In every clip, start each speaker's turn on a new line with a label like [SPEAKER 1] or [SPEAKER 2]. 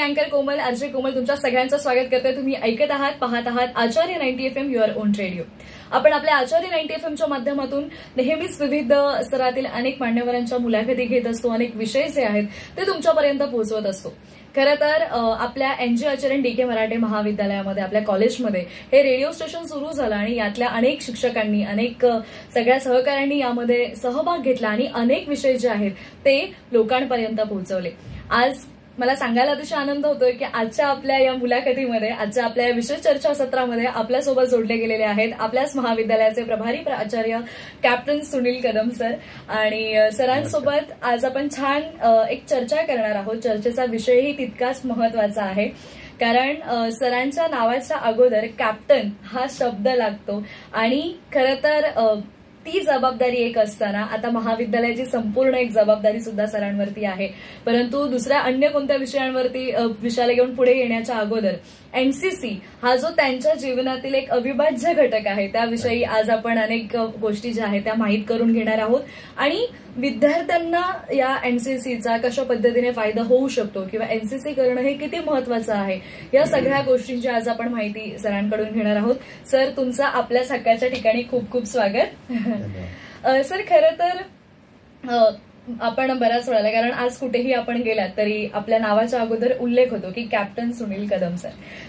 [SPEAKER 1] अँकर कोमल, आरजे कोमल तुमच्या सगळ्यांचं स्वागत करते. तुम्ही ऐकत आहात, पाहत आहात आचार्य 90 FM युअर ओन रेडिओ. आपण आपल्या आचार्य 90 FMच्या माध्यमातून नेहमीच विविध स्तरातील अनेक मान्यवरांच्या मुलाखती घेत असतो. अनेक विषय जे आहेत ते तुमच्यापर्यंत पोहोचवत असतो. खरं तर आपल्या एनजी आचार्य डीके मराठे महाविद्यालयामध्ये, आपल्या कॉलेजमध्ये हे रेडिओ स्टेशन सुरू झालं आणि यातल्या अनेक शिक्षकांनी, अनेक सगळ्या सहकाऱ्यांनी यामध्ये सहभाग घेतला आणि अनेक विषय जे आहेत ते लोकांपर्यंत पोहोचवले. आज मला सांगायला अतिशय आनंद होतोय की आजच्या आपल्या या मुलाखतीमध्ये, आजच्या आपल्या या विशेष चर्चा सत्रामध्ये आपल्यासोबत जोडले गेलेले आहेत आपल्याच महाविद्यालयाचे प्रभारी प्राचार्य कॅप्टन सुनील कदम सर. आणि सरांसोबत आज आपण छान एक चर्चा करणार आहोत. चर्चेचा विषयही तितकाच महत्वाचा आहे, कारण सरांच्या नावाच्या अगोदर कॅप्टन हा शब्द लागतो आणि खरं तर ती जबाबदारी एक असताना आता महाविद्यालयाची संपूर्ण एक जबाबदारी सुद्धा सरांवरती आहे. परंतु दुसऱ्या अन्य कोणत्या विषयाला घेऊन पुढे येण्याच्या अगोदर एनसीसी हा जो त्यांच्या जीवनातील एक अविभाज्य घटक आहे, त्याविषयी आज आपण अनेक गोष्टी ज्या आहेत त्या माहीत करून घेणार आहोत आणि विद्यार्थ्यांना या एनसीसीचा कशा पद्धतीने फायदा होऊ शकतो किंवा एनसीसी करणं हे किती महत्वाचं आहे, या सगळ्या गोष्टींची आज आपण माहिती सरांकडून घेणार आहोत. सर, तुमचं आपल्याच हक्काच्या ठिकाणी खूप खूप स्वागत. सर, खरं तर आपण बऱ्याच वेळाला, कारण आज कुठेही आपण गेलात तरी आपल्या नावाच्या अगोदर उल्लेख होतो की कॅप्टन सुनील कदम सर.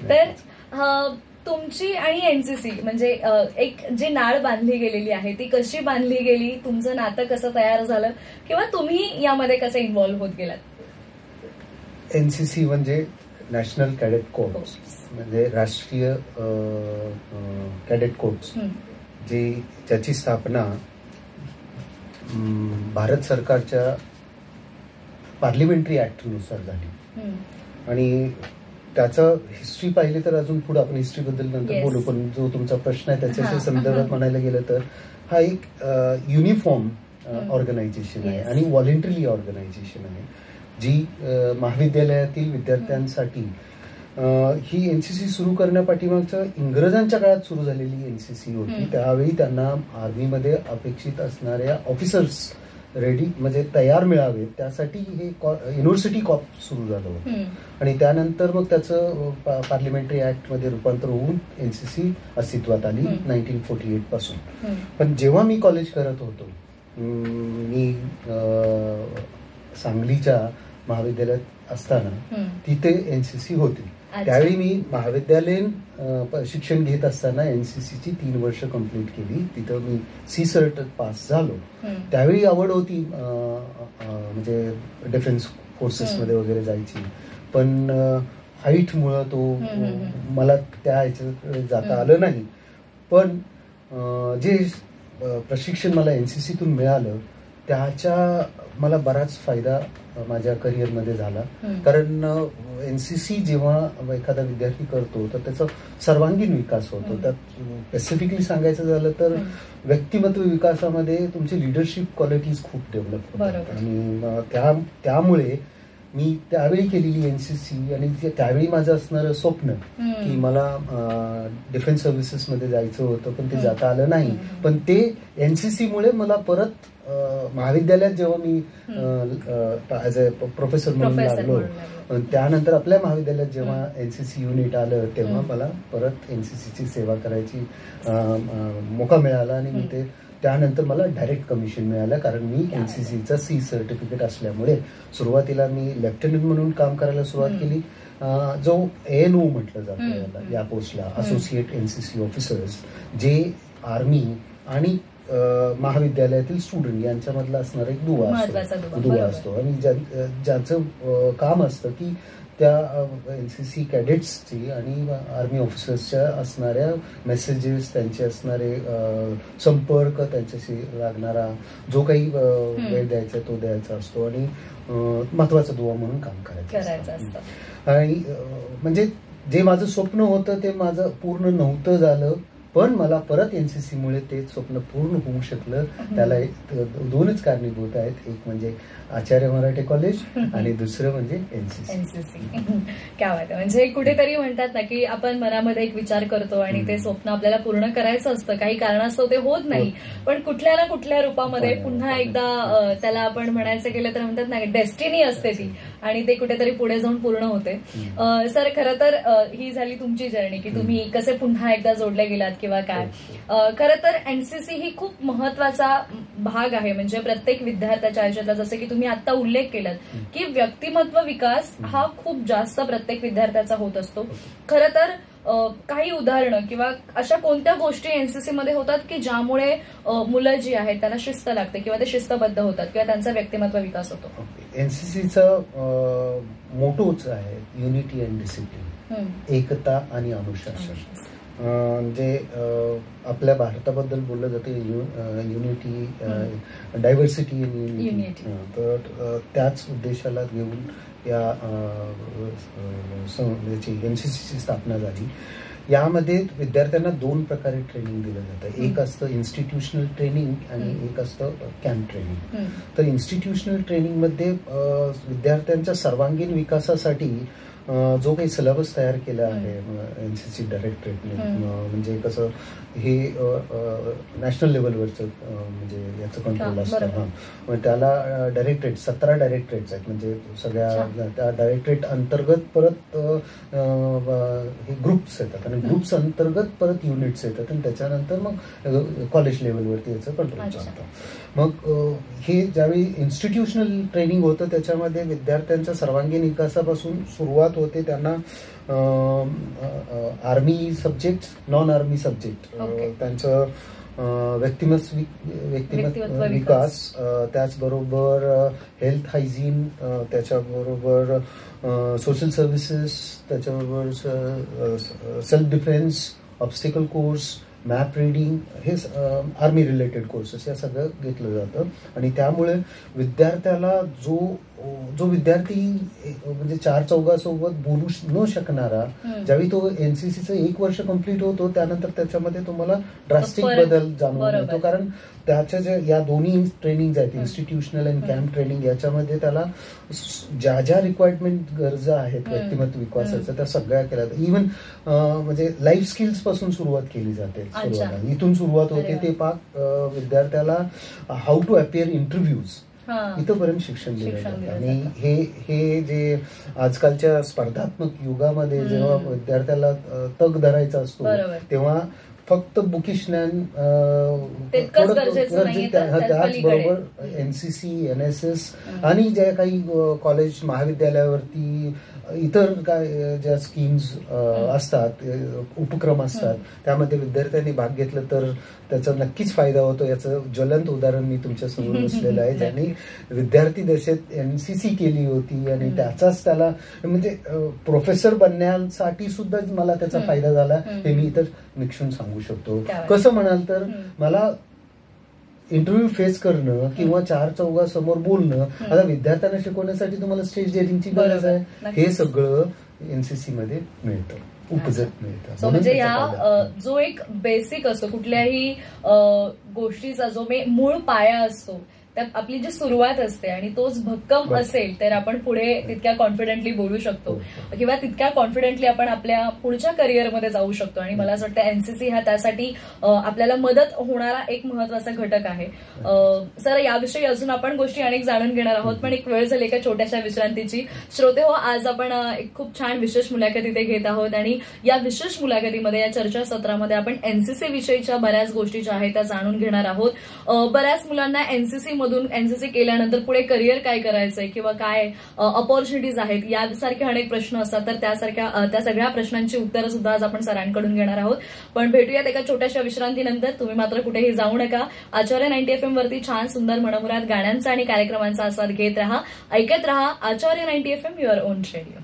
[SPEAKER 1] तर तुमची आणि एनसीसी म्हणजे एक जी नाळ बांधली गेलेली आहे ती कशी बांधली गेली, तुमचं नातं कसं तयार झालं किंवा तुम्ही यामध्ये कसे इन्व्हॉल्व्ह होत गेलात?
[SPEAKER 2] एनसीसी म्हणजे नॅशनल कॅडेट कोर्प्स, म्हणजे राष्ट्रीय कॅडेट कोर्प्स, ज्याची स्थापना भारत सरकारच्या पार्लिमेंटरी ऍक्टनुसार झाली. आणि त्याचं हिस्ट्री पाहिली तर अजून पुढे आपण हिस्ट्रीबद्दल नंतर बोलू, पण जो तुमचा प्रश्न आहे त्याच्याशी संदर्भात म्हणायला गेलं तर हा एक युनिफॉर्म ऑर्गनायझेशन आहे आणि व्हॉलेंटरी ऑर्गनायझेशन आहे, जी महाविद्यालयातील विद्यार्थ्यांसाठी ही एनसीसी सुरू करण्यापाठीमागच्या इंग्रजांच्या काळात सुरू झालेली एनसीसी होती. त्यावेळी त्यांना आर्मीमध्ये अपेक्षित असणाऱ्या ऑफिसर्स रेडी म्हणजे तयार मिळावे, त्यासाठी हे युनिव्हर्सिटी कॉर्प्स सुरू झालं होतं. आणि त्यानंतर मग त्याचं पार्लिमेंटरी ऍक्ट मध्ये रूपांतर होऊन एनसीसी अस्तित्वात आली 1948 पासून. पण जेव्हा मी कॉलेज करत होतो, मी सांगलीच्या महाविद्यालयात असताना तिथे एनसीसी होती. त्यावेळी मी महाविद्यालयीन शिक्षण घेत असताना एनसीसीची 3 वर्ष कंप्लीट केली. तिथं मी सी सर्ट पास झालो. त्यावेळी आवड होती म्हणजे डिफेन्स फोर्सेसमध्ये वगैरे जायची, पण हाईटमुळं तो मला त्या ह्याच्यात जाता आलं नाही. पण जे प्रशिक्षण मला एनसीसीतून मिळालं त्याच्या मला बराच फायदा माझ्या करिअरमध्ये झाला. कारण एनसीसी जेव्हा एखादा विद्यार्थी करतो तर त्याचा सर्वांगीण विकास होतो. त्यात स्पेसिफिकली सांगायचं झालं तर व्यक्तिमत्व विकासामध्ये तुमची लिडरशिप क्वालिटीज खूप डेव्हलप होतात. आणि त्यामुळे मी त्यावेळी केलेली एनसीसी आणि त्यावेळी माझं असणारं स्वप्न की मला डिफेन्स सर्व्हिसेसमध्ये जायचं होतं, पण ते जाता आलं नाही. पण ते एनसीसीमुळे मला परत महाविद्यालयात जेव्हा मी ऍज अ प्रोफेसर म्हणून लागलो, त्यानंतर आपल्या महाविद्यालयात जेव्हा एनसीसी युनिट आलं तेव्हा मला परत एनसीसीची सेवा करायची मोका मिळाला. आणि मी ते त्यानंतर मला डायरेक्ट कमिशन मिळालं, कारण मी एनसीसीचा सी सर्टिफिकेट असल्यामुळे. सुरुवातीला मी लेफ्टनंट म्हणून काम करायला सुरुवात केली, जो ANO म्हटलं जातं याला, या पोस्टला असोसिएट एनसीसी ऑफिसर्स, जे आर्मी आणि महाविद्यालयातील स्टुडंट यांच्यामधला असणारा एक दुवा असतो. आणि ज्याचं काम असतं की त्या एनसीसी कॅडेट्सची आणि आर्मी ऑफिसर्सच्या असणाऱ्या मेसेजेस, त्यांचे असणारे संपर्क, त्यांच्याशी लागणारा जो काही वेळ द्यायचा तो द्यायचा असतो आणि महत्वाचा दुवा म्हणून काम करायचं असतं. आणि म्हणजे जे माझं स्वप्न होतं ते माझं पूर्ण नव्हतं झालं, पण मला परत एनसीसीमुळे ते स्वप्न पूर्ण होऊ शकलं. त्याला दोनच कारणीभूत आहेत, एक म्हणजे आचार्य मराठे कॉलेज आणि दुसरं म्हणजे एनसीसी.
[SPEAKER 1] काय वाटतं, म्हणजे कुठेतरी म्हणतात ना की आपण मनामध्ये एक विचार करतो आणि ते स्वप्न आपल्याला पूर्ण करायचं असतं, काही कारणास्तव ते होत नाही, पण कुठल्या ना कुठल्या रूपामध्ये पुन्हा एकदा त्याला आपण म्हणायचं गेलं तर म्हणतात ना डेस्टिनी असते ती, आणि ते कुठेतरी पुढे जाऊन पूर्ण होते. सर, खरं तर ही झाली तुमची जर्नी की तुम्ही कसे पुन्हा एकदा जोडले गेलात किंवा काय. खरं तर एनसीसी ही खूप महत्वाचा भाग आहे, म्हणजे प्रत्येक विद्यार्थ्याच्या आयुष्यातला, जसं की तुम्ही आता उल्लेख केलात की व्यक्तिमत्व विकास हा खूप जास्त प्रत्येक विद्यार्थ्याचा होत असतो. खरं तर काही उदाहरणं किंवा अशा कोणत्या गोष्टी एनसीसी मध्ये होतात की ज्यामुळे मुलं जी आहेत त्यांना शिस्त लागते किंवा ते शिस्तबद्ध होतात किंवा त्यांचा व्यक्तिमत्व विकास होतो.
[SPEAKER 2] एनसीसीचा मोटोच आहे युनिटी अँड डिसिप्लिन, एकता आणि अनुशासन. म्हणजे आपल्या भारताबद्दल बोललं जाते युनिटी, डायव्हर्सिटी इन युनिटी. तर त्याच उद्देशाला घेऊन या एनसीसीची स्थापना झाली. यामध्ये विद्यार्थ्यांना 2 प्रकारे ट्रेनिंग दिलं जातं. एक असतं इन्स्टिट्यूशनल ट्रेनिंग आणि एक असतं कॅम्प ट्रेनिंग. तर इन्स्टिट्यूशनल ट्रेनिंगमध्ये विद्यार्थ्यांच्या सर्वांगीण विकासासाठी जो काही सिलेबस तयार केला आहे एनसीसी डायरेक्टरेटने, म्हणजे कसं हे नॅशनल लेवलवरचं म्हणजे याचं कंट्रोल असतं. त्याला डायरेक्टरेट 17 डायरेक्टरेट्स आहेत, म्हणजे सगळ्या त्या डायरेक्टरेट अंतर्गत परत हे ग्रुप्स येतात आणि ग्रुप्स अंतर्गत परत युनिट्स येतात आणि त्याच्यानंतर मग कॉलेज लेवलवरती याचं कंट्रोल चालतं. मग हे ज्यावेळी इन्स्टिट्यूशनल ट्रेनिंग होतं त्याच्यामध्ये विद्यार्थ्यांच्या सर्वांगीण विकासापासून सुरुवात होते. त्यांना army subject, non army subject, त्यांचं व्यक्तिमत्व विकास, त्याचबरोबर हेल्थ हायजीन, त्याच्याबरोबर सोशल सर्व्हिसेस, त्याच्याबरोबर self defence, obstacle course, map reading, हे आर्मी रिलेटेड कोर्सेस या सगळं घेतलं जातं. आणि त्यामुळे विद्यार्थ्याला जो विद्यार्थी म्हणजे 4 चौघासोबत बोलू न शकणारा, ज्यावेळी तो एनसीसीचं 1 वर्ष कंप्लीट होतो त्यानंतर त्याच्यामध्ये तुम्हाला ड्रास्टिक बदल जाणून येतो. कारण त्याच्या या दोन्ही ट्रेनिंग आहेत, इन्स्टिट्यूशनल आणि कॅम्प ट्रेनिंग, याच्यामध्ये त्याला ज्या ज्या रिक्वायरमेंट गरजा आहेत व्यक्तिमत्व विकासाच्या त्या सगळ्या केल्या. इव्हन म्हणजे लाईफ स्किल्स पासून सुरुवात केली जाते. इथून सुरुवात होते ते पाक विद्यार्थ्याला हाऊ टू अपिअर इंटरव्ह्यूज इथंपर्यंत शिक्षण दिलं जातं. आणि हे जे आजकालच्या स्पर्धात्मक युगामध्ये जेव्हा विद्यार्थ्याला तग धरायचा असतो तेव्हा फक्त बुकिश ज्ञान त्याचबरोबर एनसीसी, एनएसएस आणि ज्या काही कॉलेज महाविद्यालयावरती इतर काय ज्या स्कीम्स असतात, उपक्रम असतात, त्यामध्ये विद्यार्थ्यांनी भाग घेतला तर त्याचा नक्कीच फायदा होतो. याचं ज्वलंत उदाहरण मी तुमच्या समोर बसलेलं आहे, ज्यांनी विद्यार्थी दशेत एनसीसी केली होती आणि त्याचाच त्याला म्हणजे प्रोफेसर बनण्यासाठी सुद्धा मला त्याचा फायदा झाला हे मी इतर निक्षून सांगू शकतो. कसं म्हणाल तर मला इंटरव्ह्यू फेस करणं किंवा 4 चौघासमोर बोलणं, आता विद्यार्थ्यांना शिकवण्यासाठी तुम्हाला स्टेज डेअरिंगची गरज आहे, हे सगळं एनसीसी मध्ये मिळतं, उपजत मिळतं.
[SPEAKER 1] म्हणजे या जो एक बेसिक असतो कुठल्याही गोष्टीचा जो मूळ पाया असतो त्यात आपली जी सुरुवात असते आणि तोच भक्कम असेल तर आपण पुढे तितक्या कॉन्फिडेंटली बोलू शकतो किंवा तितक्या कॉन्फिडेंटली आपण आपल्या पुढच्या करिअरमध्ये जाऊ शकतो. आणि मला असं वाटतं एनसीसी हा त्यासाठी आपल्याला मदत होणारा एक महत्वाचा घटक आहे. सर, याविषयी अजून आपण गोष्टी अनेक जाणून घेणार आहोत, पण एक वेळ झाली एका छोट्याशा विश्रांतीची. श्रोते हो, आज आपण एक खूप छान विशेष मुलाखत इथे घेत आहोत आणि या विशेष मुलाखतीमध्ये, या चर्चा सत्रामध्ये आपण एनसीसी विषयीच्या बऱ्याच गोष्टी ज्या आहेत त्या जाणून घेणार आहोत. बऱ्याच मुलांना एनसीसी केल्यानंतर पुढे करिअर काय करायचंय किंवा काय अपॉर्च्युनिटीज आहेत यासारखे अनेक प्रश्न असतात, तर त्या सगळ्या प्रश्नांची उत्तरं सुद्धा आज आपण सरांकडून घेणार आहोत. पण भेटूयात एका छोट्याशा विश्रांतीनंतर. तुम्ही मात्र कुठेही जाऊ नका. आचार्य 90 FM वरती छान सुंदर मनमुराद गाण्यांचा आणि कार्यक्रमांचा आस्वाद घेत रहा, ऐकत रहा Acharya 90 FM, your own radio.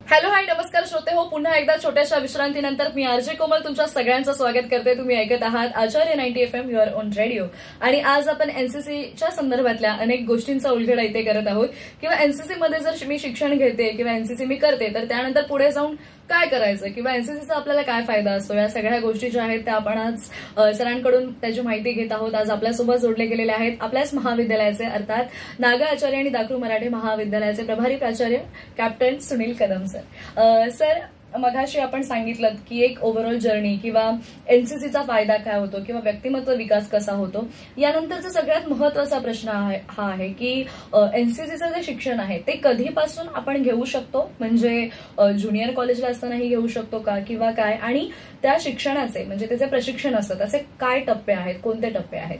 [SPEAKER 1] Hello, hi, नमस्कार श्रोते हो. पुन्हा एकदा छोट्याशा विश्रांतीनंतर मी आरजे कोमल तुमच्या सगळ्यांचं स्वागत करते. तुम्ही ऐकत आहात आचार्य 90 FM, युअर ओन रेडिओ. आणि आज आपण एनसीसीच्या संदर्भातल्या अनेक गोष्टींचा उलगडा इथे करत आहोत. किंवा एनसीसी मध्ये जर मी शिक्षण घेते किंवा एनसीसी मी करते तर त्यानंतर पुढे जाऊन काय करायचं किंवा एनसीसीचा आपल्याला काय फायदा असतो, या सगळ्या गोष्टी ज्या आहेत त्या आपण आज सरांकडून त्याची माहिती घेत आहोत. आज आपल्यासोबत जोडले गेलेले आहेत आपल्याच महाविद्यालयाचे अर्थात नागा आचार्य आणि दाखरू मराठे महाविद्यालयाचे प्रभारी प्राचार्य captain Sunil Kadam sir. Sir, मगाशी आपण सांगितलं की एक ओव्हरऑल जर्नी किंवा एनसीसीचा फायदा काय होतो किंवा व्यक्तिमत्व विकास कसा होतो. यानंतरचा सगळ्यात महत्वाचा प्रश्न हा आहे की एनसीसीचं जे शिक्षण आहे ते कधीपासून आपण घेऊ शकतो, म्हणजे ज्युनियर कॉलेजला असतानाही घेऊ शकतो का किंवा काय, आणि त्या शिक्षणाचे म्हणजे त्याचे प्रशिक्षण असतं त्याचे काय टप्पे आहेत, कोणते टप्पे आहेत?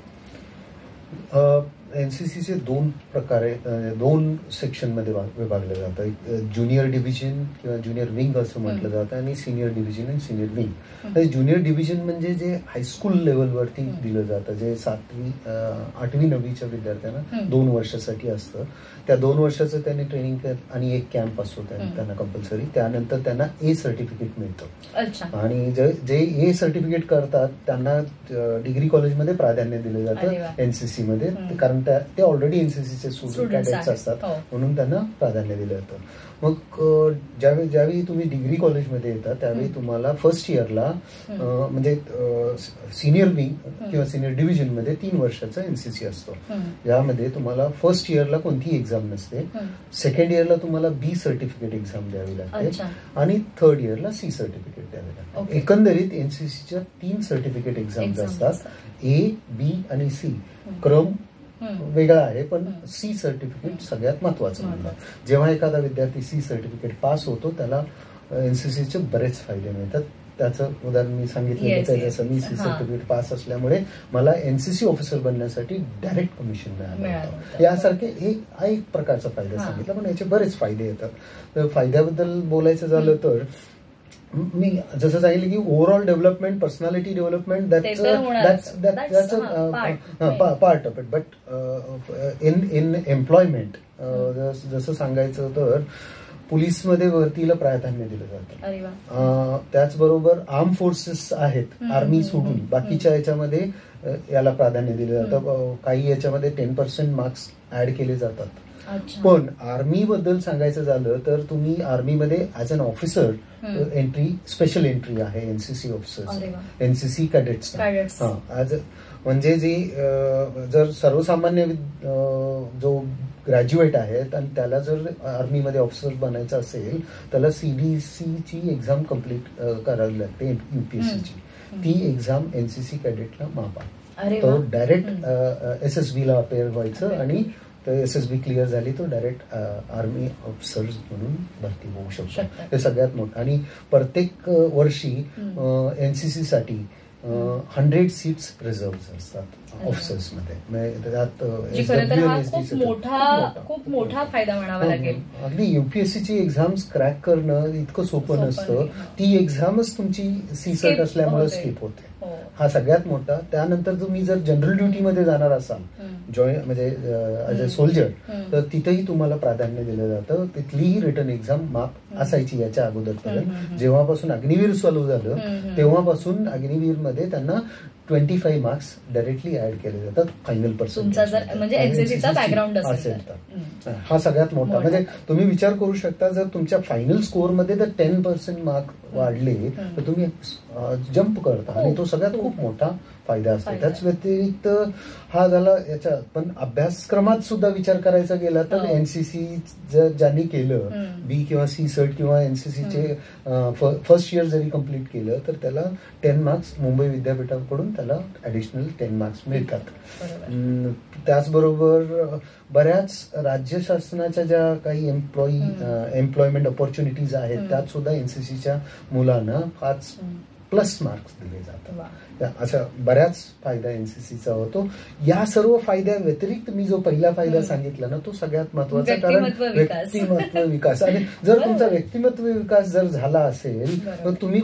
[SPEAKER 2] एनसीसीचे दोन प्रकारे दोन सेक्शन मध्ये विभागले जातात. एक ज्युनियर डिव्हिजन किंवा ज्युनियर विंग असं म्हटलं जातं आणि सिनियर डिव्हिजन आणि सिनियर विंग. ज्युनियर डिव्हिजन म्हणजे जे हायस्कूल लेवलवरती दिलं जातं, जे 7वी 8वी 9वीच्या विद्यार्थ्यांना 2 वर्षासाठी असतं. त्या 2 वर्षाचं त्यांनी ट्रेनिंग आणि एक कॅम्प असतो त्यांना कंपल्सरी. त्यानंतर त्यांना ए सर्टिफिकेट मिळतं आणि जे ए सर्टिफिकेट करतात त्यांना डिग्री कॉलेजमध्ये प्राधान्य दिलं जातं एनसीसी मध्ये, कारण ते ऑलरेडी एनसीसीचे स्टुडंट कॅडेट्स असतात म्हणून त्यांना प्राधान्य दिलं जातं. मग ज्यावेळी तुम्ही डिग्री कॉलेजमध्ये येता त्यावेळी तुम्हाला फर्स्ट इयरला म्हणजे सिनियर विंग किंवा सिनियर डिव्हिजन मध्ये 3 वर्षाचा एनसीसी असतो. यामध्ये तुम्हाला फर्स्ट इयरला कोणतीही एक्झाम नसते, सेकंड इयरला तुम्हाला बी सर्टिफिकेट एक्झाम द्यावी लागते आणि थर्ड इयरला सी सर्टिफिकेट द्यावे लागते. एकंदरीत एनसीसीच्या 3 सर्टिफिकेट एक्झाम्स असतात. ए, बी आणि सी. क्रम वेगळा आहे पण सी सर्टिफिकेट सगळ्यात महत्वाचं म्हणतात. जेव्हा एखादा विद्यार्थी सी सर्टिफिकेट पास होतो त्याला एनसीसीचे बरेच फायदे मिळतात. त्याचं उदाहरण मी सांगितलं जसं मी सी सर्टिफिकेट पास असल्यामुळे मला एनसीसी ऑफिसर बनण्यासाठी डायरेक्ट कमिशन मिळालं. यासारखे एक प्रकारचा फायदा सांगितला, पण याचे बरेच फायदे येतात. तर फायद्याबद्दल बोलायचं झालं तर मी जसं सांगितलं की overall development, personality development part of it. But in employment जसं सांगायचं तर पोलीसमध्ये भरतीला प्राधान्य दिलं जातं. त्याचबरोबर आर्म फोर्सेस आहेत, आर्मी सोडून बाकीच्या याच्यामध्ये याला प्राधान्य दिलं जातं. काही याच्यामध्ये 10% मार्क्स ऍड केले जातात. पण आर्मी बद्दल सांगायचं झालं तर तुम्ही आर्मीमध्ये as an officer entry, special entry आहे एनसीसी ऑफिसर्स, एनसीसी कॅडेट्स. म्हणजे जी जर सर्वसामान्य जो ग्रॅज्युएट आहेत आणि त्याला जर आर्मीमध्ये ऑफिसर बनायचं असेल त्याला सीडीसीची एक्झाम कम्प्लीट करावी लागते, युपीएससीची. ती एक्झाम एनसीसी कॅडेटला मापा, तो डायरेक्ट एसएसबी ला अपेअर व्हायचं आणि एसएसबी क्लिअर झाली तो डायरेक्ट आर्मी ऑफिसर्स म्हणून भरती होऊ शकतो. हे सगळ्यात मोठं. आणि प्रत्येक वर्षी एनसीसी साठी 100 सीट्स रिझर्व्ह असतात ऑफिसर्स मध्ये. त्यात
[SPEAKER 1] खूप मोठा फायदा म्हणावा लागेल.
[SPEAKER 2] अगदी युपीएससीची एक्झाम्स क्रॅक करणं इतकं सोपं नसतं. ती एक्झामच तुमची सी सर्ट असल्यामुळे स्किप होते. हा सगळ्यात मोठा. त्यानंतर तुम्ही जर जनरल ड्युटीमध्ये जाणार असाल म्हणजे ॲज अ सोल्जर तर तिथेही तुम्हाला प्राधान्य दिलं जातं. तिथलीही रिटर्न एक्झाम माप असायची याच्या अगोदरपर्यंत. जेव्हापासून अग्निवीर चालू झालं तेव्हापासून अग्निवीर मध्ये त्यांना 25 मार्क्स डायरेक्टली ऍड केले जातात फायनल पर्सेंटेज
[SPEAKER 1] म्हणजे एनसीसीचा बॅकग्राऊंड असेल
[SPEAKER 2] तर. हा सगळ्यात मोठा. म्हणजे तुम्ही विचार करू शकता जर तुमच्या फायनल स्कोअर मध्ये जर 10% मार्क वाढले तर तुम्ही जम्प करता आणि तो सगळ्यात खूप मोठा फायदा असतो. त्याच व्यतिरिक्त हा झाला याच्या. पण अभ्यासक्रमात सुद्धा विचार करायचा गेला तर एनसीसी ज्यांनी केलं बी किंवा सी सर्ट किंवा एनसीसीचे फर्स्ट इयर जरी कम्प्लीट केलं तर त्याला 10 मार्क्स मुंबई विद्यापीठाकडून त्याला ऍडिशनल 10 मार्क्स मिळतात. त्याचबरोबर बऱ्याच राज्य शासनाच्या ज्या काही एम्प्लॉयमेंट ऑपॉर्च्युनिटीज आहेत त्यात सुद्धा एनसीसीच्या मुलांना 5+ मार्क्स दिले जातात. अशा बऱ्याच फायदा एनसीसीचा होतो. या सर्व फायद्या व्यतिरिक्त मी जो पहिला फायदा सांगितला ना तो सगळ्यात महत्वाचा, कारण व्यक्तिमत्व विकास. आणि जर तुमचा व्यक्तिमत्व विकास जर झाला असेल तर तुम्ही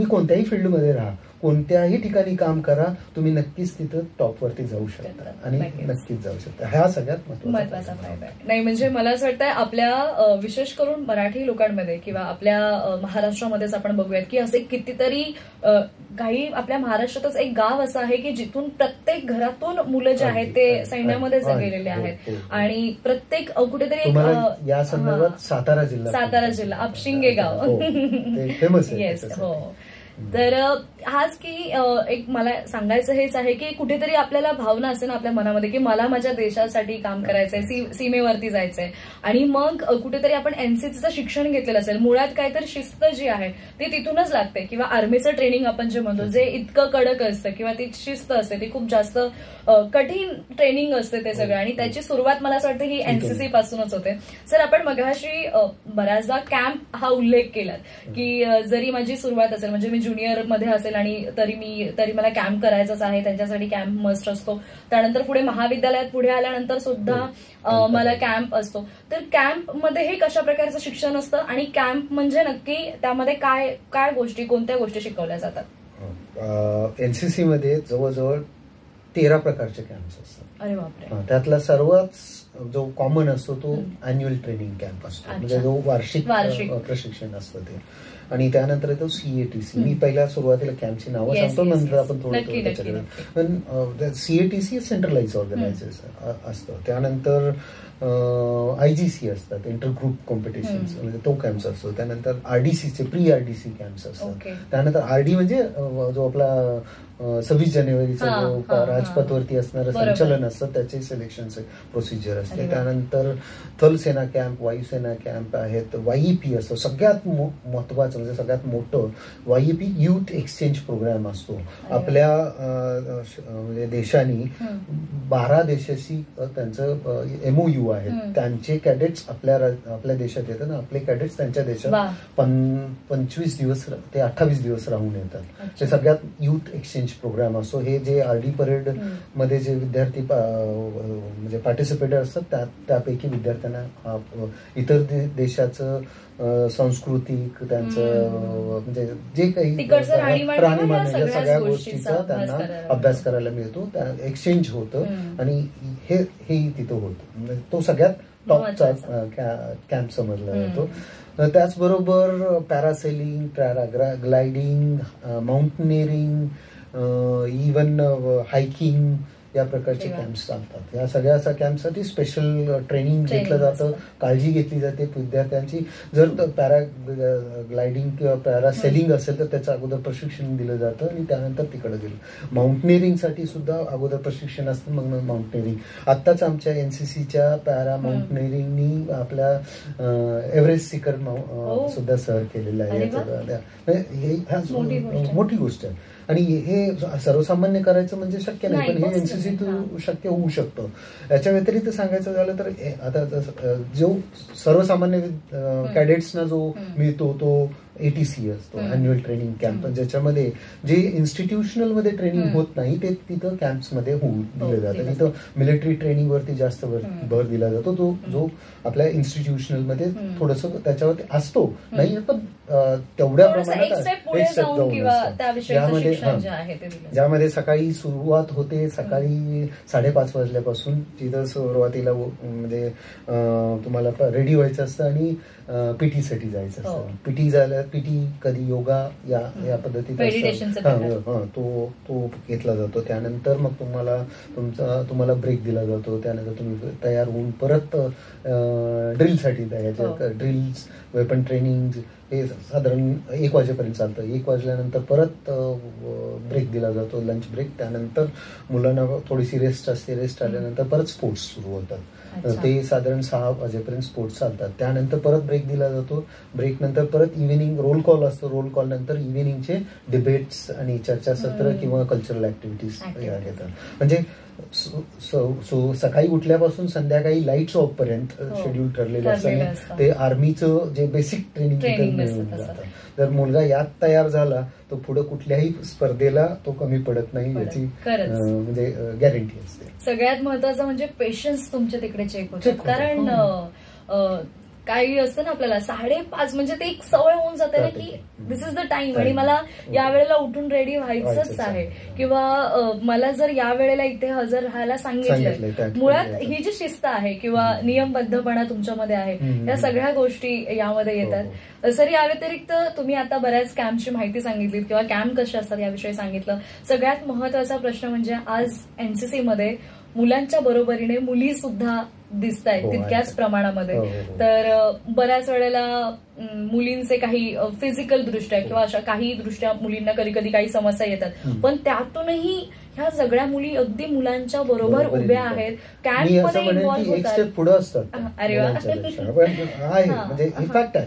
[SPEAKER 2] कोणत्याही फील्डमध्ये राहा, कोणत्याही ठिकाणी काम करा, तुम्ही नक्कीच तिथं टॉपवरती जाऊ शकता आणि नक्कीच जाऊ शकता. हा सगळ्यात
[SPEAKER 1] महत्वाचा फायदा आहे. नाही म्हणजे मला असं वाटतं आपल्या विशेष करून मराठी लोकांमध्ये किंवा आपल्या महाराष्ट्रामध्येच आपण बघूयात की असे कितीतरी काही आपल्या महाराष्ट्रातच एक गाव असं आहे की जिथून प्रत्येक घरातून मुलं जे आहेत ते सैन्यामध्ये गेलेले आहेत आणि प्रत्येक कुठेतरी
[SPEAKER 2] या संदर्भात सातारा जिल्हा
[SPEAKER 1] आपशिंगे गाव
[SPEAKER 2] फेमस आहे.
[SPEAKER 1] येस हो. तर हाच की एक मला सांगायचं हेच आहे की कुठेतरी आपल्याला भावना असते ना आपल्या मनामध्ये की मला माझ्या देशासाठी काम करायचंय, सीमेवरती जायचंय आणि मग कुठेतरी आपण एनसीसीचं शिक्षण घेतलेलं असेल. मुळात काहीतरी शिस्त जी आहे ती तिथूनच लागते किंवा आर्मीचं ट्रेनिंग आपण जे म्हणतो जे इतकं कडक असतं किंवा ती शिस्त असते ती खूप जास्त कठीण ट्रेनिंग असते ते सगळं आणि त्याची सुरुवात मला असं वाटतं ही एनसीसी पासूनच होते. सर आपण मगाशी बऱ्याचदा कॅम्प हा उल्लेख केला की जरी माझी सुरुवात असेल म्हणजे मी ज्युनियर मध्ये असेल आणि तरी मला कॅम्प करायचाच आहे, त्यांच्यासाठी कॅम्प मस्ट असतो. त्यानंतर पुढे महाविद्यालयात पुढे आल्यानंतर सुद्धा मला कॅम्प असतो. तर कॅम्प मध्ये हे कशा प्रकारचं शिक्षण असतं आणि कॅम्प म्हणजे नक्की त्यामध्ये काय काय गोष्टी कोणत्या गोष्टी शिकवल्या जातात?
[SPEAKER 2] एनसीसी मध्ये जवळजवळ 13 प्रकारचे कॅम्प्स असतात.
[SPEAKER 1] अरे बापरे.
[SPEAKER 2] त्यातला सर्वात जो कॉमन असतो तो अॅन्युअल ट्रेनिंग कॅम्प असतो म्हणजे जो वार्षिक प्रशिक्षण असतं ते. आणि त्यानंतर येतो सीएटीसी. मी पहिल्या सुरुवातीला कॅम्पची नावं सांगतो, नंतर आपण थोडं त्याच्याकडे. पण सीएटीसी सेंट्रलाइज ऑर्गनायझेशन असतं. त्यानंतर आयजीसी असतात, इंटर ग्रुप कॉम्पिटिशन्स म्हणजे तो कॅम्प्स असतो. त्यानंतर आरडीसीचे प्री आरडीसी कॅम्प्स असतात. त्यानंतर आरडी म्हणजे जो आपला 26 जानेवारीचा जो राजपथवरती असणारं संचलन असतं त्याचे सिलेक्शन प्रोसिजर असते. त्यानंतर थलसेना कॅम्प, वायुसेना कॅम्प आहेत. वाईपी असतो, सगळ्यात महत्वाचं म्हणजे सगळ्यात मोठं वाईपी युथ एक्सचेंज प्रोग्राम असतो. आपल्या म्हणजे देशांनी 12 देशाशी त्यांचं MOU आहे. त्यांचे कॅडेट्स आपल्या देशात येतात ना, आपले कॅडेट्स त्यांच्या देशात 25 दिवस ते 28 दिवस राहून येतात. ते सगळ्यात युथ एक्सचेंज प्रोग्राम असतो. हे जे आरडी परेड मध्ये जे विद्यार्थी म्हणजे पार्टिसिपेटर असतात त्यापैकी विद्यार्थ्यांना इतर देशाचं सांस्कृतिक त्यांचं म्हणजे जे काही राहणीमान सगळ्या गोष्टीचा त्यांना अभ्यास करायला मिळतो, एक्सचेंज होतं आणि हेही तिथं होतं. तो सगळ्यात टॉपचा कॅम्प समजला जातो. त्याचबरोबर पॅरासेलिंग, पॅराग्लायडिंग, माउंटनेरिंग, इव्हन हायकिंग या प्रकारचे कॅम्प्स चालतात. या सगळ्या कॅम्पसाठी स्पेशल ट्रेनिंग घेतलं जातं, काळजी घेतली जाते विद्यार्थ्यांची. जर पॅराग्लायडिंग किंवा पॅरासेलिंग असेल तर त्याचं अगोदर प्रशिक्षण दिलं जातं आणि त्यानंतर तिकडे गेलं. माउंटनेरिंगसाठी सुद्धा अगोदर प्रशिक्षण असतं, मग माउंटनेरिंग. आत्ताच आमच्या एनसीसीच्या पॅरा माउंटनेरिंगनी आपल्या एव्हरेस्ट सिकर सुद्धा सहल केलेला आहे. मोठी गोष्ट आहे आणि हे सर्वसामान्य करायचं म्हणजे शक्य नाही, पण हे एनसीसी शक्य होऊ शकतं. याच्या व्यतिरिक्त सांगायचं झालं तर आता जो सर्वसामान्य कॅडेट्सना जो मिळतो तो ATC असतो, अॅन्युअल ट्रेनिंग कॅम्प, ज्याच्यामध्ये जे इन्स्टिट्यूशनल मध्ये ट्रेनिंग होत नाही ते तिथं कॅम्प्स मध्ये दिलं जातं. तिथं मिलिटरी ट्रेनिंग वरती जास्त भर दिला जातो. तो जो आपल्या इन्स्टिट्यूशनल मध्ये थोडस त्याच्यावरती असतो नाही, पण तेवढ्या प्रमाणात ज्यामध्ये सकाळी सुरुवात होते, सकाळी 5:30 वाजल्यापासून. तिथं सुरुवातीला म्हणजे तुम्हाला रेडी व्हायचं असतं आणि पीटी साठी जायचं असतं. पीटी झालं, पीटी कधी योगा या पद्धतीत तो घेतला जातो. त्यानंतर मग तुम्हाला ब्रेक दिला जातो. त्यानंतर तुम्ही तयार होऊन परत ड्रिलसाठी जायचं. ड्रिल्स, वेपन ट्रेनिंग हे साधारण 1 वाजेपर्यंत चालतं. 1 वाजल्यानंतर परत ब्रेक दिला जातो, लंच ब्रेक. त्यानंतर मुलांना थोडीशी रेस्ट असते. रेस्ट आल्यानंतर परत स्पोर्ट्स सुरू होतात. ते साधारण 6 वाजेपर्यंत स्पोर्ट्स चालतात. त्यानंतर परत ब्रेक दिला जातो. ब्रेक नंतर परत इव्हिनिंग रोल कॉल असतो. रोल कॉल नंतर इव्हिनिंगचे डिबेट्स आणि चर्चासत्र किंवा कल्चरल ऍक्टिव्हिटीज घेतात. म्हणजे सकाळी उठल्यापासून संध्याकाळी लाईट्स ऑफ पर्यंत शेड्यूल ठरलेलं असतं. ते आर्मीचं जे बेसिक ट्रेनिंग मिळून जातं. जर मुलगा यात तयार झाला तर पुढे कुठल्याही स्पर्धेला तो कमी पडत नाही याची म्हणजे गॅरंटी असते.
[SPEAKER 1] सगळ्यात महत्वाचं म्हणजे पेशन्स तुमच्या तिकडे चेक होतात. कारण काही असतं ना आपल्याला 5:30 म्हणजे ते एक सवय होऊन जाते ना की दिस इज द टाइम आणि मला या वेळेला उठून रेडी व्हायचंच आहे, किंवा मला जर या वेळेला इथे हजर राहायला सांगितलंय, मुळात ही जी शिस्त आहे किंवा नियमबद्धपणा तुमच्यामध्ये आहे, या सगळ्या गोष्टी यामध्ये येतात. सर, या व्यतिरिक्त तुम्ही आता बऱ्याच कॅम्पची माहिती सांगितली किंवा कॅम्प कसे असतात याविषयी सांगितलं. सगळ्यात महत्वाचा प्रश्न म्हणजे आज एनसीसी मध्ये मुलांच्या बरोबरीने मुली सुद्धा दिसत आहेत तितक्याच प्रमाणामध्ये. तर बऱ्याच वेळेला मुलींचे काही फिजिकल दृष्ट्या किंवा अशा काही दृष्ट्या मुलींना कधी कधी काही समस्या येतात, पण त्यातूनही ह्या सगळ्या मुली अगदी मुलांच्या बरोबर उभ्या आहेत, कॅम्पमध्ये इन्व्हॉल्व्ह होतात,
[SPEAKER 2] पुढे असतात. अरे वा, म्हणजे इफॅक्ट आहे.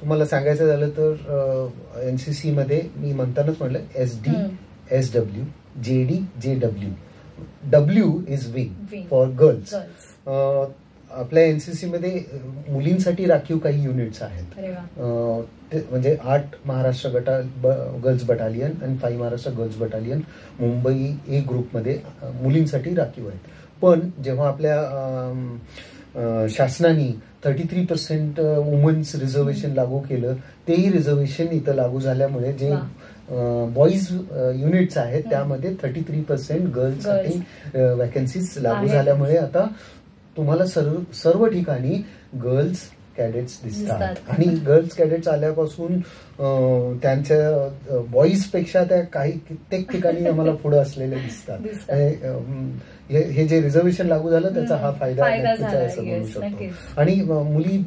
[SPEAKER 2] तुम्हाला सांगायचं झालं तर एनसीसी मध्ये मी म्हणतानाच म्हटलं SD, SW, JD, JW. W is wing for girls. आपल्या एनसीसी मध्ये मुलींसाठी राखीव काही युनिट्स आहेत, म्हणजे 8 महाराष्ट्र गर्ल्स बटालियन आणि 5 Maharashtra girls battalion Mumbai A ग्रुपमध्ये मुलींसाठी राखीव आहेत. पण जेव्हा आपल्या शासनाने 33% वुमन्स रिझर्वेशन लागू केलं, तेही रिझर्वेशन इथं लागू झाल्यामुळे जे बॉईज युनिट्स आहेत त्यामध्ये 33% गर्ल्ससाठी वॅकन्सीज लागू झाल्यामुळे आता तुम्हाला सर्व ठिकाणी गर्ल्स कॅडेट्स दिसतात. आणि गर्ल्स कॅडेट्स आल्यापासून त्यांच्या बॉईज पेक्षा त्या कित्येक ठिकाणी आम्हाला पुढे असलेले दिसतात. हे जे रिझर्वेशन लागू झालं त्याचा हा फायदा आहे असं म्हणू शकतो. आणि मुली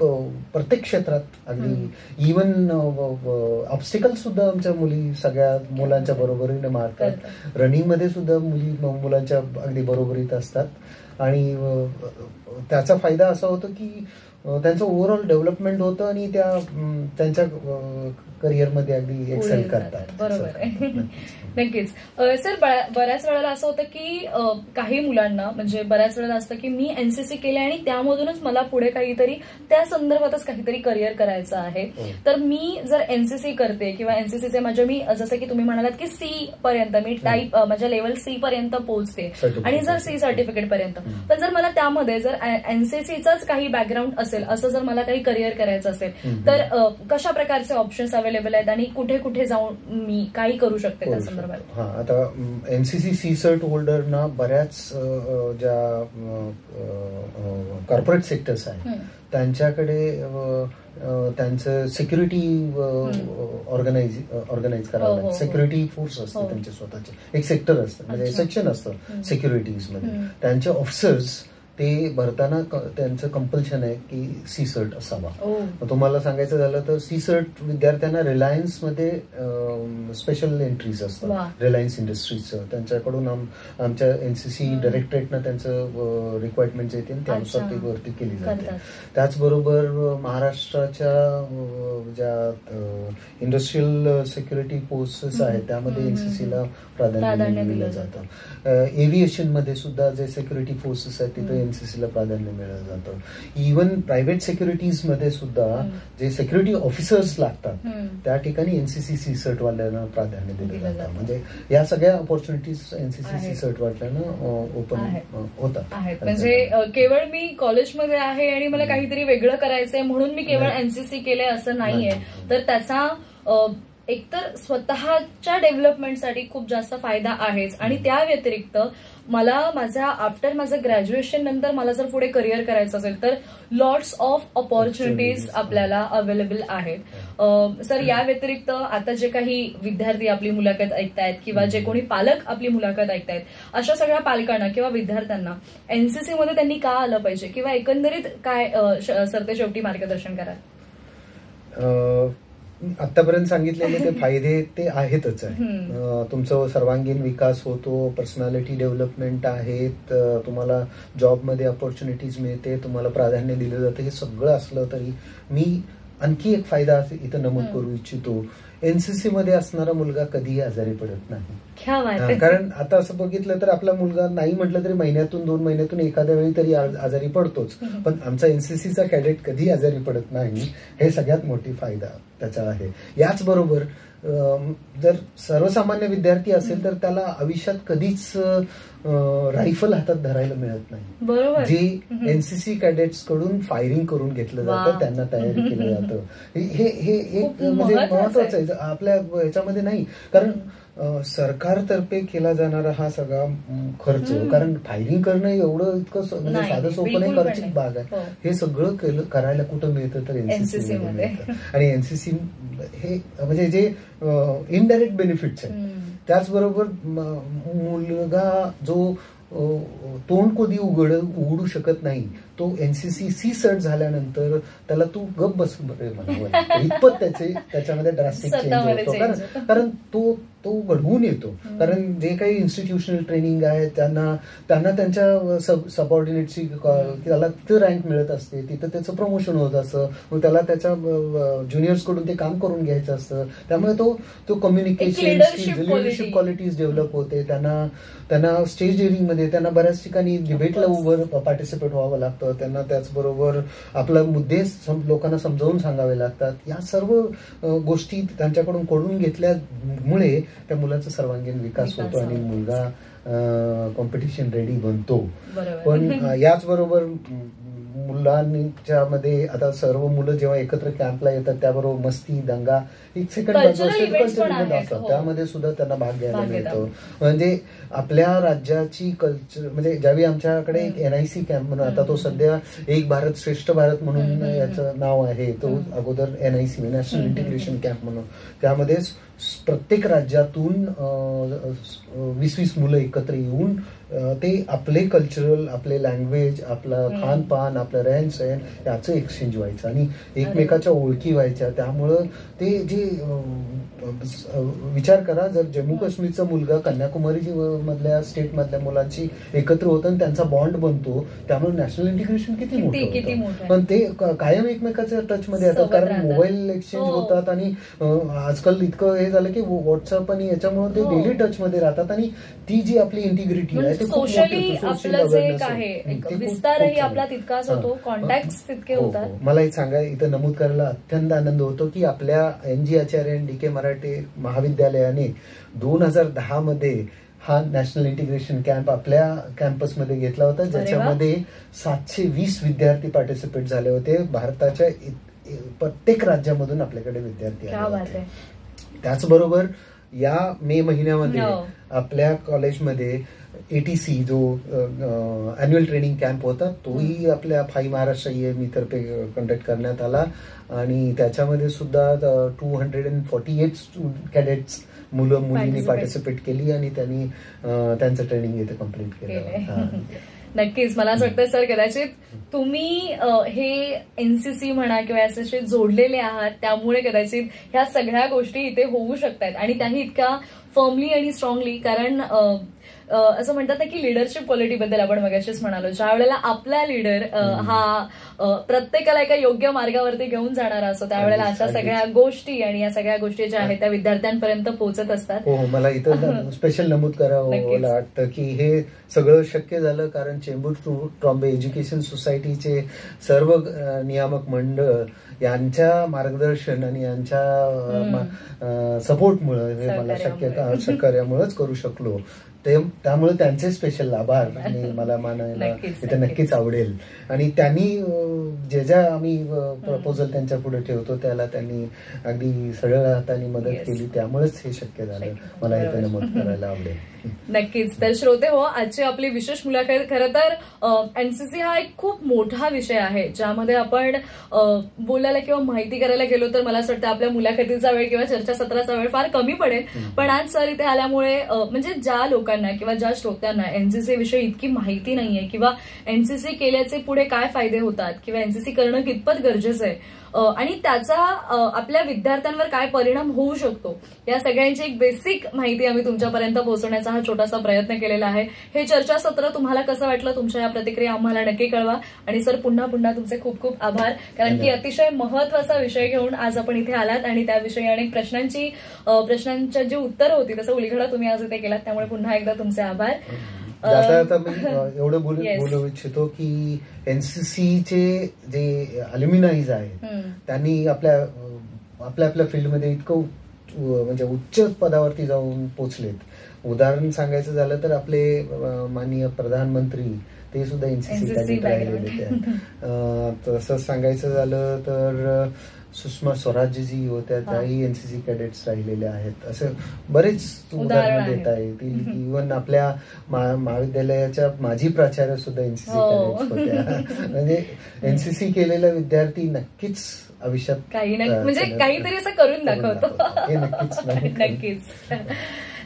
[SPEAKER 2] प्रत्येक क्षेत्रात अगदी इव्हन ऑब्स्टिकल सुद्धा आमच्या मुली सगळ्या मुलांच्या बरोबरीने मारतात. रनिंग मध्ये सुद्धा मुली मुलांच्या अगदी बरोबरीत असतात. आणि त्याचा फायदा असा होतो की त्यांचं ओव्हरऑल डेव्हलपमेंट होतं आणि त्या त्यांच्या करिअरमध्ये अगदी एक्सेल करतात.
[SPEAKER 1] बरोबर, नक्कीच. सर, बऱ्याच वेळेला असं होतं की काही मुलांना म्हणजे बऱ्याच वेळेला असतं की मी एनसीसी केले आणि त्यामधूनच मला पुढे काहीतरी त्या संदर्भातच काहीतरी करिअर करायचं आहे. तर मी जर एनसीसी करते किंवा एनसीसीचे म्हणजे मी जसं की तुम्ही म्हणालात की C पर्यंत मी टाईप माझ्या लेवल C पर्यंत पोहोचते आणि जर C सर्टिफिकेट पर्यंत, पण जर मला त्यामध्ये जर एनसीसीचाच काही बॅकग्राऊंड असेल, असं जर मला काही करिअर करायचं असेल, तर कशा प्रकारचे ऑप्शन्स अवेलेबल आहेत आणि कुठे कुठे जाऊन मी काही करू शकते त्या संदर्भात?
[SPEAKER 2] हा, आता एनसीसी C सर्ट होल्डरना बऱ्याच ज्या कॉर्पोरेट सेक्टर्स आहेत त्यांच्याकडे त्यांचं सिक्युरिटी ऑर्गनाईज करावं लागतं. सिक्युरिटी फोर्स असतं त्यांचे स्वतःचे, एक सेक्टर असतं म्हणजे सेक्शन असतं सिक्युरिटीज मध्ये. त्यांचे ऑफिसर्स ते भरताना त्यांचं कंपल्शन आहे की C सर्ट असावा. तुम्हाला सांगायचं झालं तर C सर्ट विद्यार्थ्यांना रिलायन्स मध्ये स्पेशल एंट्रीज असतात. रिलायन्स इंडस्ट्रीजचं त्यांच्याकडून आमच्या एनसीसी डायरेक्टरेटनं त्यांचं रिक्वायरमेंट येते आणि त्यानुसार ती भरती केली जाते. त्याचबरोबर महाराष्ट्राच्या ज्या इंडस्ट्रियल सिक्युरिटी फोर्सेस आहेत त्यामध्ये एनसीसीला प्राधान्य दिलं जातं. एव्हिएशन मध्ये सुद्धा जे सिक्युरिटी फोर्सेस आहेत तिथे एनसीसीला प्राधान्य मिळलं जातं. इव्हन प्रायव्हेट सिक्युरिटीज मध्ये सुद्धा जे सिक्युरिटी ऑफिसर्स लागतात त्या ठिकाणी एनसीसी C सर्ट वाल्यांना प्राधान्य दिलं जातं. म्हणजे या सगळ्या ऑपॉर्च्युनिटीज एनसीसी C सर्ट वाल्यांना ओपन होतात.
[SPEAKER 1] म्हणजे केवळ मी कॉलेजमध्ये आहे आणि मला काहीतरी वेगळं करायचंय म्हणून मी केवळ एनसीसी केलंय असं नाहीये. तर त्याचा एकतर स्वतःच्या डेव्हलपमेंटसाठी खूप जास्त फायदा आहेच आणि त्या व्यतिरिक्त मला आफ्टर माझं ग्रॅज्युएशन नंतर मला जर पुढे करिअर करायचं असेल तर लॉट्स ऑफ ऑपॉर्च्युनिटीज आपल्याला अवेलेबल आहेत. सर, या व्यतिरिक्त आता जे काही विद्यार्थी आपली मुलाखत ऐकतायत किंवा जे कोणी पालक आपली मुलाखत ऐकतायत, अशा सगळ्या पालकांना किंवा विद्यार्थ्यांना एनसीसी मध्ये त्यांनी का आलं पाहिजे किंवा एकंदरीत काय सर ते शेवटी मार्गदर्शन करा?
[SPEAKER 2] आतापर्यंत सांगितलेले ते फायदे ते आहेतच आहे. तुमचा सर्वांगीण विकास होतो, पर्सनॅलिटी डेव्हलपमेंट आहेत, तुम्हाला जॉबमध्ये ऑपॉर्च्युनिटीज मिळते, तुम्हाला प्राधान्य दिलं जातं. हे सगळं असलं तरी मी आणखी एक फायदा इथं नमूद करू इच्छितो. एनसीसी मध्ये असणारा मुलगा कधीही आजारी पडत नाही. कारण आता असं बघितलं तर आपला मुलगा नाही म्हटलं तरी महिन्यातून 2 महिन्यातून एखाद्या वेळी तरी आजारी पडतोच, पण आमचा एनसीसीचा कॅडेट कधी आजारी पडत नाही, हे सगळ्यात मोठी फायदा त्याचा आहे. याचबरोबर जर सर्वसामान्य विद्यार्थी असेल तर त्याला आयुष्यात कधीच रायफल हातात धरायला मिळत नाही. जे एनसीसी कॅडेट्स कडून फायरिंग करून घेतलं जातं, त्यांना तयारी केलं जातं, हे एक म्हणजे महत्वाचं आहे आपल्या ह्याच्यामध्ये नाही. कारण सरकारतर्फे केला जाणारा हा सगळा खर्च, कारण फायरिंग करणं एवढं इतकं म्हणजे साधं सोपं नाही, खर्चिक भाग आहे. हे सगळं करायला कुठं मिळतं तर एनसीसी मध्ये मिळतं. आणि एनसीसी हे म्हणजे जे इनडायरेक्ट बेनिफिट्स आहेत. त्याचबरोबर मुलगा जो तोंड कधी उघडू शकत नाही, तो एनसीसी सी सर्ट झाल्यानंतर त्याला तू गप बस म्हणावं इतपत त्याच्यामध्ये ड्रास्टिक चेंज होतो. कारण तो घडवून येतो. कारण जे काही इन्स्टिट्यूशनल ट्रेनिंग आहे त्यांना त्यांच्या सबऑर्डिनेटची त्याला तिथं रँक मिळत असते, तिथं त्याचं प्रमोशन होत असतं, मग त्याला त्याच्या ज्युनियर्स कडून ते काम करून घ्यायचं असतं. त्यामुळे तो कम्युनिकेशन लिडरशिप क्वालिटीज डेव्हलप होते. त्यांना स्टेज डेअरिंग मध्ये त्यांना बऱ्याच ठिकाणी डिबेटला उभं पार्टिसिपेट व्हावं लागतं. त्यांना त्याचबरोबर आपला मुद्दे लोकांना समजावून सांगावे लागतात. या सर्व गोष्टी त्यांच्याकडून करून घेतल्यामुळे त्या मुलाचा सर्वांगीण विकास होतो आणि मुलगा कॉम्पिटिशन रेडी बनतो. पण याचबरोबर मुलांच्या मध्ये आता सर्व मुलं जेव्हा एकत्र कॅम्पला येतात त्याबरोबर मस्ती, दंगा, एक सेकंड असतात, त्यामध्ये सुद्धा त्यांना भाग घ्यायला मिळतो. म्हणजे आपल्या राज्याची कल्चर म्हणजे ज्यावेळी आमच्याकडे एक NIC कॅम्प म्हणून, आता तो सध्या एक भारत श्रेष्ठ भारत म्हणून याचं नाव आहे, तो अगोदर NIC नॅशनल इंटिग्रेशन कॅम्प म्हणून, त्यामध्ये प्रत्येक राज्यातून 20-20 मुलं एकत्र येऊन ते आपले कल्चरल, आपले लँग्वेज, आपलं खानपान, आपलं रहन सहन याचं एक्सचेंज व्हायचं आणि एकमेकाच्या ओळखी व्हायच्या. त्यामुळं ते जे विचार करा, जर जम्मू काश्मीरचा मुलगा कन्याकुमारी मधल्या स्टेट मधल्या मुलांची एकत्र होतं आणि त्यांचा बॉन्ड बनतो, त्यामुळे नॅशनल इंटिग्रेशन किती मोठं. पण ते कायम एकमेकाच्या टच मध्ये येतात, कारण मोबाईल एक्सचेंज होतात आणि आजकाल इतकं हे झालं की व्हॉट्सअप आणि याच्यामुळे ते डेली टच मध्ये राहतात आणि ती जी आपली इंटिग्रिटी आहे
[SPEAKER 1] सोशली आपलं जे आहे विस्तारही आपला तितकाच होतो, कॉन्टॅक्ट तितके होतात.
[SPEAKER 2] मला एक सांगा, इथं नमूद करायला अत्यंत आनंद होतो की आपल्या NG आचार्य DK मराठे महाविद्यालयाने 2010 मध्ये हा नॅशनल इंटिग्रेशन कॅम्प आपल्या कॅम्पसमध्ये घेतला होता, ज्याच्यामध्ये 720 विद्यार्थी पार्टिसिपेट झाले होते. भारताच्या प्रत्येक राज्यामधून आपल्याकडे विद्यार्थी आले होते. त्याचबरोबर या मे महिन्यामध्ये आपल्या कॉलेजमध्ये ATC जो अॅन्युअल ट्रेनिंग कॅम्प होता, तोही आपल्या फाई महाराष्ट्र EME तर्फे कंडक्ट करण्यात आला आणि त्याच्यामध्ये सुद्धा 248 कॅडेट्स मुलींनी पार्टिसिपेट केली आणि त्यांनी त्यांचं ट्रेनिंग इथे कम्प्लीट केलं.
[SPEAKER 1] नक्कीच मला असं वाटतं सर, कदाचित तुम्ही हे NCC म्हणा किंवा याच्याशी जोडलेले आहात, त्यामुळे कदाचित ह्या सगळ्या गोष्टी इथे होऊ शकतात आणि त्याही इतक्या फर्मली आणि स्ट्रॉंगली. कारण असं म्हणतात ना की लिडरशिप क्वालिटी बद्दल आपण मगाशीच म्हणालो, ज्या वेळेला आपला लीडर हा प्रत्येकाला एका योग्य मार्गावरती घेऊन जाणारा असतो, त्यावेळेला अशा सगळ्या गोष्टी आणि या सगळ्या गोष्टी ज्या आहेत त्या विद्यार्थ्यांपर्यंत पोहोचत असतात.
[SPEAKER 2] हो, मला इथं स्पेशल नमूद करावं वाटतं की हे सगळं शक्य झालं कारण चेंबूर ट्रॉम्बे एज्युकेशन सोसायटीचे सर्व नियामक मंडळ यांच्या मार्गदर्शन आणि यांच्या सपोर्टमुळे हे मला सहकार्यामुळेच करू शकलो. त्यामुळे त्यांचे स्पेशल आभार आणि मला मानायला इथे नक्कीच आवडेल. आणि त्यांनी ज्या आम्ही प्रपोजल त्यांच्या पुढे ठेवतो त्याला त्यांनी अगदी सरळ हाताने मदत केली, त्यामुळेच हे शक्य झालं. मला इथे नमूद करायला आवडेल.
[SPEAKER 1] नक्कीच. तर श्रोते हो, आजची आपली विशेष मुलाखत खरं तर NCC हा एक खूप मोठा विषय आहे, ज्यामध्ये आपण बोलायला किंवा माहिती करायला गेलो तर मला असं वाटतं आपल्या मुलाखतीचा वेळ किंवा चर्चासत्राचा वेळ फार कमी पडेल. पण आज सर इथे आल्यामुळे म्हणजे ज्या लोकांना किंवा ज्या श्रोत्यांना NCC विषयी इतकी माहिती नाहीये किंवा NCC केल्याचे पुढे काय फायदे होतात किंवा NCC करणं कितपत गरजेचं आहे, आणि त्याचा आपल्या विद्यार्थ्यांवर काय परिणाम होऊ शकतो या सगळ्यांची एक बेसिक माहिती आम्ही तुमच्यापर्यंत पोहोचवण्याचा हा छोटासा प्रयत्न केलेला आहे. हे चर्चासत्र तुम्हाला कसं वाटलं, तुमच्या या प्रतिक्रिया आम्हाला नक्की कळवा. आणि सर पुन्हा पुन्हा तुमचे खूप खूप आभार, कारण की अतिशय महत्वाचा विषय घेऊन आज आपण इथे आलात आणि त्याविषयी अनेक प्रश्नांची जी उत्तरं होती त्याचा उलगडा तुम्ही आज इथे केलात, त्यामुळे पुन्हा एकदा तुमचे आभार.
[SPEAKER 2] आता मी एवढं बोलू इच्छितो की एनसीसीचे जे अल्युमिनाईज आहेत त्यांनी आपल्या फील्डमध्ये इतकं म्हणजे उच्च पदावरती जाऊन पोचलेत. उदाहरण सांगायचं झालं तर आपले माननीय प्रधानमंत्री ते सुद्धा एनसीसी कॅडेट राहिलेले. तसं सांगायचं झालं तर सुषमा स्वराजजी होत्या, त्याही एनसीसी कॅडेट्स राहिलेल्या आहेत. असं बरेच उदाहरणं देता येतील. इव्हन आपल्या महाविद्यालयाच्या माजी प्राचार्य सुद्धा एनसीसी कॅडेट्स होत्या. म्हणजे एनसीसी केलेला विद्यार्थी नक्कीच आयुष्यात
[SPEAKER 1] म्हणजे काहीतरी असं करून दाखवतो.
[SPEAKER 2] हे
[SPEAKER 1] नक्कीच.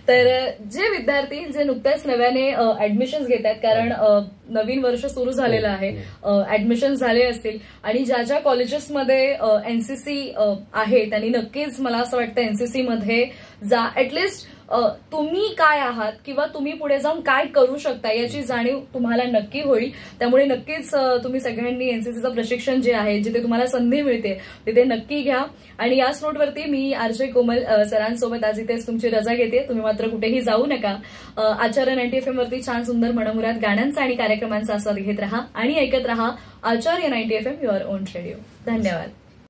[SPEAKER 1] तर जे विद्यार्थी जे नुकत्याच नव्याने ऍडमिशन्स घेत आहेत, कारण नवीन वर्ष सुरू झालेलं आहे, ऍडमिशन झाले असतील आणि ज्या ज्या कॉलेजेसमध्ये एनसीसी आहे त्यांनी नक्कीच मला असं वाटतं एनसीसी मध्ये जा. ऍटलिस्ट तुम्ही काय आहात किंवा तुम्ही पुढे जाऊन काय करू शकता याची जाणीव तुम्हाला नक्की होईल. त्यामुळे नक्कीच तुम्ही सगळ्यांनी एनसीसीचं प्रशिक्षण जे आहे, जिथे तुम्हाला संधी मिळते तिथे नक्की घ्या. आणि याच नोटवरती मी आरजे कोमल सरांसोबत आज इथेच तुमची रजा घेते. तुम्ही मात्र कुठेही जाऊ नका. आचार्य 90 FM वरती छान सुंदर मनमुराद गाण्यांचा आणि कार्यक्रमांचा आस्वाद घेत राहा आणि ऐकत राहा आचार्य 90 FM युअर ओन रेडिओ. धन्यवाद.